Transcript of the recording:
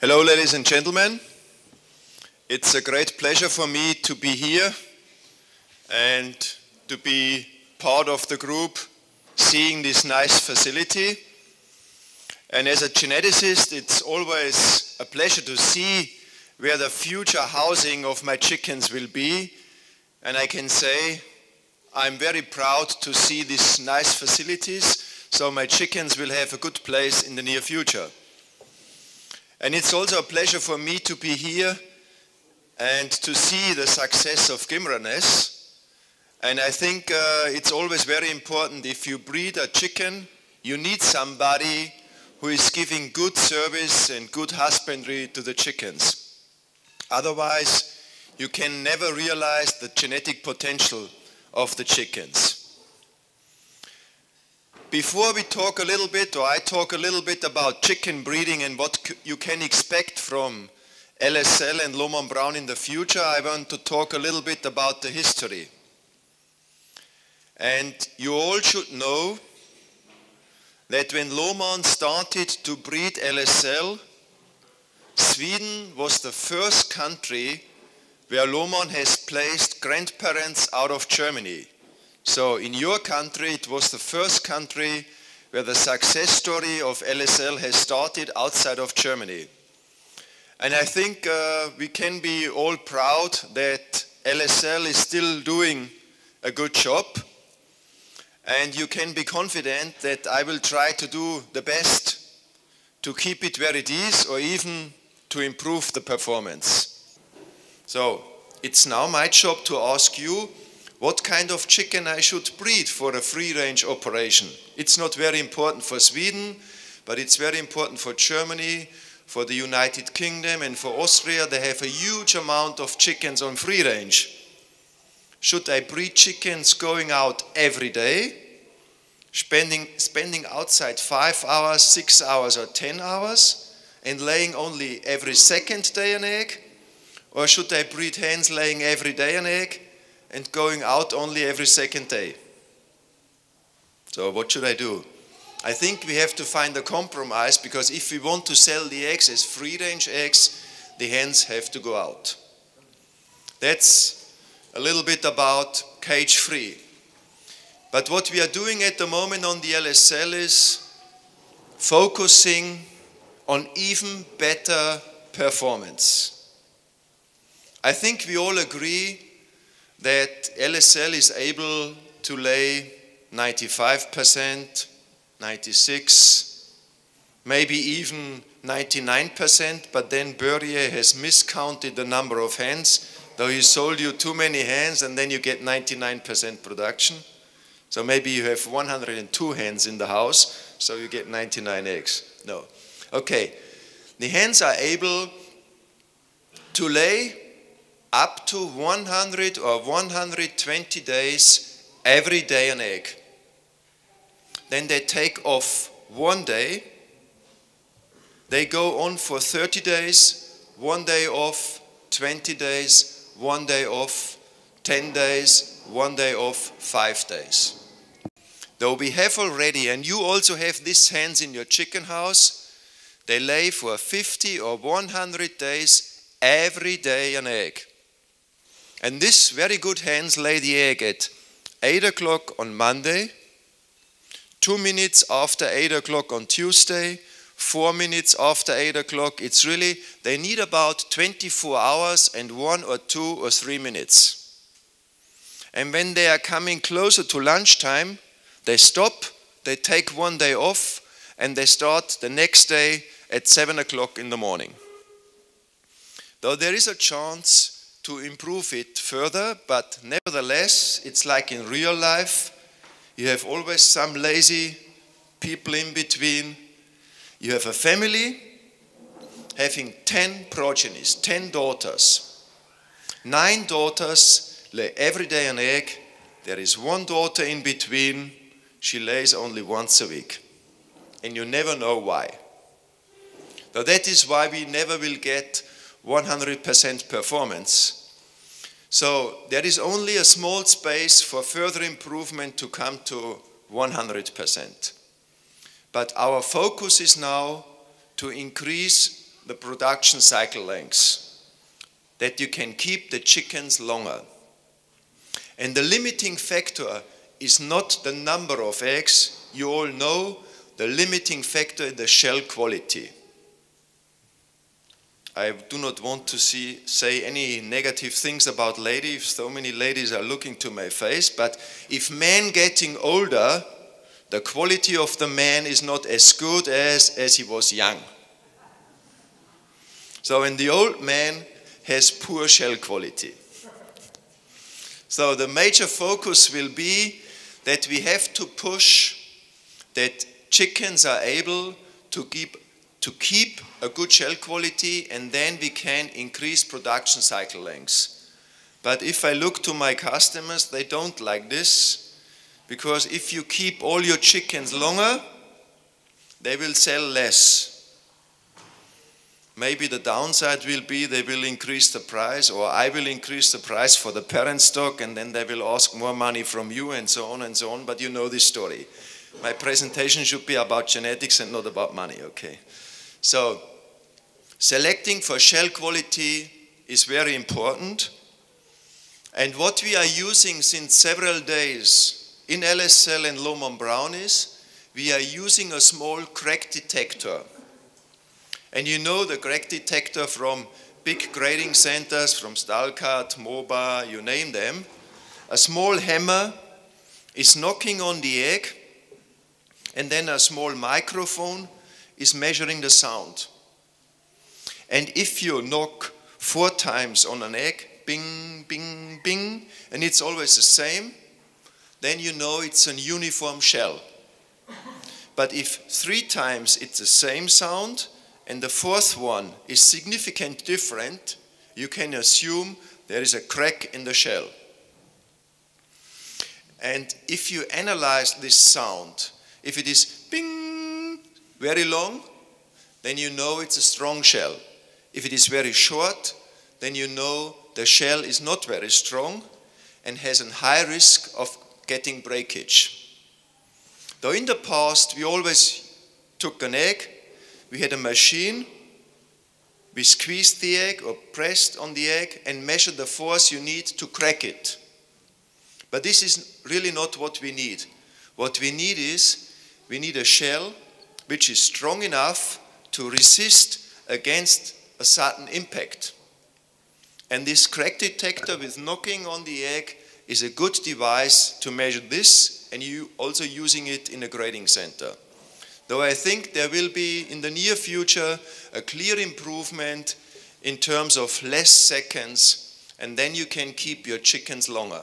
Hello, ladies and gentlemen. It's a great pleasure for me to be here and to be part of the group seeing this nice facility. And as a geneticist, it's always a pleasure to see where the future housing of my chickens will be. And I can say I'm very proud to see these nice facilities, so my chickens will have a good place in the near future. And it's also a pleasure for me to be here and to see the success of Gimranäs. And I think it's always very important, if you breed a chicken, you need somebody who is giving good service and good husbandry to the chickens. Otherwise, you can never realize the genetic potential of the chickens. Before we talk a little bit, or I talk a little bit about chicken breeding and what you can expect from LSL and Lohmann Brown in the future, I want to talk a little bit about the history. And you all should know that when Lohmann started to breed LSL, Sweden was the first country where Lohmann has placed grandparents out of Germany. So in your country, it was the first country where the success story of LSL has started outside of Germany. And I think we can be all proud that LSL is still doing a good job. And you can be confident that I will try to do the best to keep it where it is, or even to improve the performance. So it's now my job to ask you what kind of chicken I should breed for a free-range operation. It's not very important for Sweden, but it's very important for Germany, for the United Kingdom, and for Austria. They have a huge amount of chickens on free-range. Should I breed chickens going out every day, spending outside 5 hours, 6 hours, or 10 hours, and laying only every second day an egg? Or should I breed hens laying every day an egg and going out only every second day? So what should I do? I think we have to find a compromise, because if we want to sell the eggs as free-range eggs, the hens have to go out. That's a little bit about cage-free. But what we are doing at the moment on the LSL is focusing on even better performance. I think we all agree that LSL is able to lay 95%, 96%, maybe even 99%, but then Berrier has miscounted the number of hens, though he sold you too many hens and then you get 99% production. So maybe you have 102 hens in the house, so you get 99 eggs. No. Okay. The hens are able to lay up to 100 or 120 days every day an egg. Then they take off 1 day. They go on for 30 days, 1 day off, 20 days, 1 day off, 10 days, 1 day off, 5 days. Though we have already, and you also have these hens in your chicken house, they lay for 50 or 100 days every day an egg. And these very good hens lay the egg at 8 o'clock on Monday, 2 minutes after 8 o'clock on Tuesday, 4 minutes after 8 o'clock. It's really, they need about 24 hours and 1 or 2 or 3 minutes. And when they are coming closer to lunchtime, they stop, they take 1 day off, and they start the next day at 7 o'clock in the morning. Though there is a chance to improve it further, but nevertheless, it's like in real life. You have always some lazy people in between. You have a family having 10 progenies, 10 daughters. 9 daughters lay every day an egg. There is 1 daughter in between. She lays only once a week. And you never know why. Now that is why we never will get 100% performance. So there is only a small space for further improvement to come to 100%. But our focus is now to increase the production cycle length, that you can keep the chickens longer. And the limiting factor is not the number of eggs. You all know the limiting factor is the shell quality. I do not want to say any negative things about ladies. So many ladies are looking to my face. But if men getting older, the quality of the man is not as good as he was young. So when the old man has poor shell quality. So the major focus will be that we have to push that chickens are able to keep a good shell quality, and then we can increase production cycle lengths. But if I look to my customers, they don't like this, because if you keep all your chickens longer, they will sell less. Maybe the downside will be they will increase the price, or I will increase the price for the parent stock, and then they will ask more money from you, and so on, but you know this story. My presentation should be about genetics and not about money, okay? So, selecting for shell quality is very important. And what we are using since several days in LSL and Lohmann Brown is, we are using a small crack detector. And you know the crack detector from big grading centers, from Stalcat, MOBA, you name them. A small hammer is knocking on the egg, and then a small microphone is measuring the sound. And if you knock 4 times on an egg, bing, bing, bing, and it's always the same, then you know it's an uniform shell. But if 3 times it's the same sound, and the 4th one is significantly different, you can assume there is a crack in the shell. And if you analyze this sound, if it is bing, very long, then you know it's a strong shell. If it is very short, then you know the shell is not very strong and has a high risk of getting breakage. Though in the past we always took an egg, we had a machine, we squeezed the egg or pressed on the egg and measured the force you need to crack it. But this is really not what we need. What we need is, we need a shell which is strong enough to resist against a sudden impact. And this crack detector with knocking on the egg is a good device to measure this, and you also using it in a grading center. Though I think there will be in the near future a clear improvement in terms of less seconds, and then you can keep your chickens longer.